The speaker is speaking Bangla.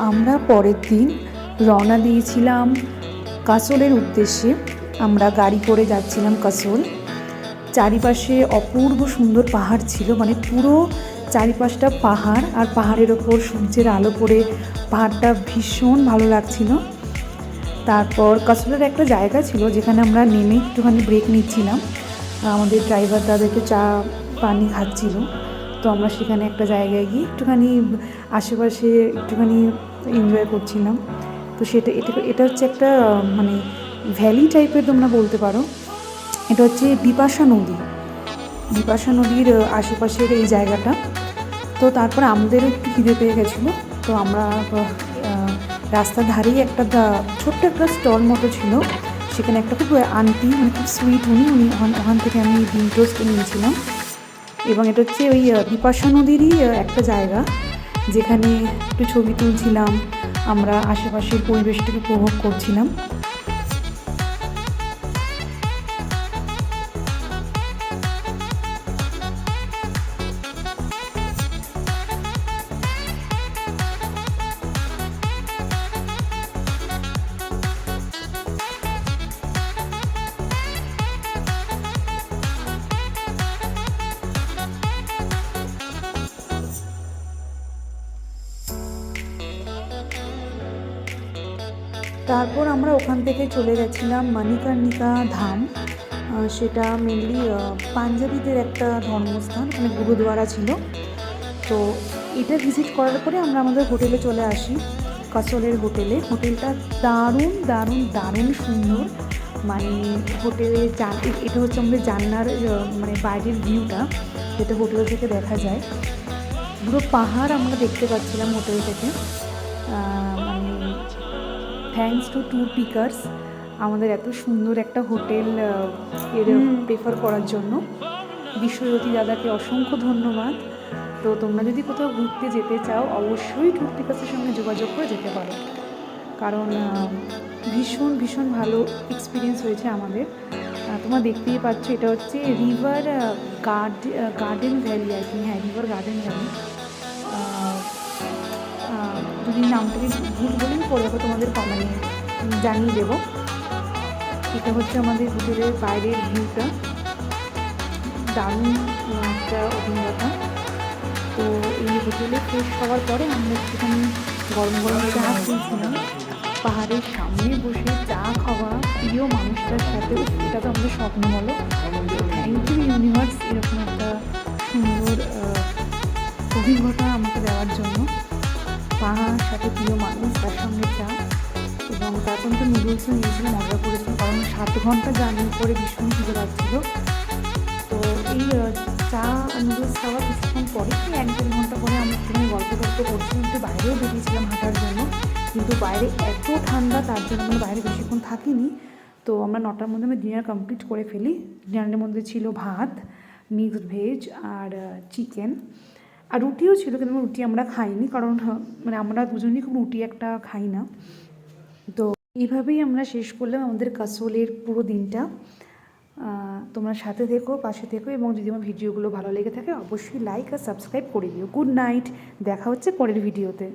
আমরা পরের দিন রওনা দিয়েছিলাম কাসোলের উদ্দেশ্যে। আমরা গাড়ি করে যাচ্ছিলাম কাসোল। চারিপাশে অপূর্ব সুন্দর পাহাড় ছিল, মানে পুরো চারিপাশটা পাহাড়, আর পাহাড়ের ওপর সূর্যের আলো পড়ে পাহাড়টা ভীষণ ভালো লাগছিল। তারপর কাসোলের একটা জায়গা ছিল যেখানে আমরা নেমে একটুখানি ব্রেক নিচ্ছিলাম। আমাদের ড্রাইভার তাদেরকে চা পানি খাচ্ছিল, তো আমরা সেখানে একটা জায়গায় গিয়ে একটুখানি আশেপাশে একটুখানি এনজয় করছিলাম। তো এটা হচ্ছে একটা মানে ভ্যালি টাইপের তোমরা বলতে পারো। এটা হচ্ছে বিপাশা নদীর আশেপাশের এই জায়গাটা। তো তারপর আমাদেরও একটু খিদে পেয়ে গেছিলো, তো আমরা রাস্তার ধারেই একটা ছোট্ট একটা স্টল মতো ছিল, সেখানে একটা খুব আন্টি, মানে খুব সুইট উনি ওখান থেকে আমি ডিম টোস্ট নিয়েছিলাম। এবং এটা হচ্ছে ওই বিপাশা নদীরই একটা জায়গা যেখানে একটু ছবি তুলছিলাম, আমরা আশেপাশের পরিবেশটাকে উপভোগ করছিলাম। তারপর আমরা ওখান থেকে চলে গেছিলাম মণিকর্ণিকা ধাম। সেটা মেনলি পাঞ্জাবিদের একটা ধর্মস্থান, মানে গুরুদ্বারা ছিল। তো এটা ভিজিট করার পরে আমরা আমাদের হোটেলে চলে আসি, কাসোলের হোটেলটা দারুণ দারুণ দারুণ সুন্দর। মানে হোটেলে এটা হচ্ছে আমাদের জানলার মানে বাইরের ভিউটা, যেটা হোটেল থেকে দেখা যায়। পুরো পাহাড় আমরা দেখতে পাচ্ছিলাম হোটেল থেকে। মানে থ্যাঙ্কস টু ট্যুর পিকার্স আমাদের এত সুন্দর একটা হোটেল প্রেফার করার জন্য। বিশ্বজ্যোতি দাদাকে অসংখ্য ধন্যবাদ। তো তোমরা যদি কোথাও ঘুরতে যেতে চাও অবশ্যই ট্যুর পিকার্সের সঙ্গে যোগাযোগ করে যেতে পারো, কারণ ভীষণ ভীষণ ভালো এক্সপিরিয়েন্স হয়েছে আমাদের। তোমরা দেখতেই পাচ্ছ, এটা হচ্ছে রিভার গার্ডেন ভ্যালি, আর কি। হ্যাঁ, রিভার গার্ডেন ভ্যালি। যদি নামটাকে ভুল বলি পরে তোমাদের মানে জানিয়ে দেবো। এটা হচ্ছে আমাদের হোটেলের বাইরের ভিউটা, দারুণ একটা অভিজ্ঞতা। তো এই হোটেলে ফ্রেশ হওয়ার পরে আমরা একটুখানি গরম গরম চা খেয়েছিলাম। পাহাড়ের সামনে বসে চা খাওয়া প্রিয় মানুষটার সাথে, এটা তো আমাদের স্বপ্ন বলো। থ্যাংক ইউ ইউনিভার্স এরকম একটা সুন্দর অভিজ্ঞতা আমাকে দেওয়ার জন্য। পাহাড়, সাথে প্রিয় মানুষ, তার সঙ্গে চা। এবং তারপর তো নুডলসও নিয়েছিলাম, অর্ডার করেছিলাম, কারণ 7 ঘন্টা জার্নি করে ভীষণ খিদে লাগছিল। তো এই চা নুডলস খাওয়া কিছুক্ষণ পরে, 1-1.5 ঘন্টা পরে আমরা একটুখানি গল্প করছিলাম, একটু বাইরেও বেরিয়েছিলাম হাঁটার জন্য। কিন্তু বাইরে এত ঠান্ডা, তার জন্য আমরা বাইরে বেশিক্ষণ থাকিনি। তো আমরা 9টার মধ্যে ডিনার কমপ্লিট করে ফেলি। ডিনারের মধ্যে ছিল ভাত, মিক্সড ভেজ আর চিকেন, আর রুটিও ছিল, কিন্তু রুটি আমরা খাইনি, কারণ মানে আমরা দুজনেই খুব রুটি একটা খাই না। তো এইভাবেই আমরা শেষ করলাম আমাদের কাসোলের পুরো দিনটা। তোমরা সাথে থেকো, পাশে থেকো, এবং যদি আমার ভিডিওগুলো ভালো লেগে থাকে অবশ্যই লাইক আর সাবস্ক্রাইব করে দিও। গুড নাইট, দেখা হচ্ছে পরের ভিডিওতে।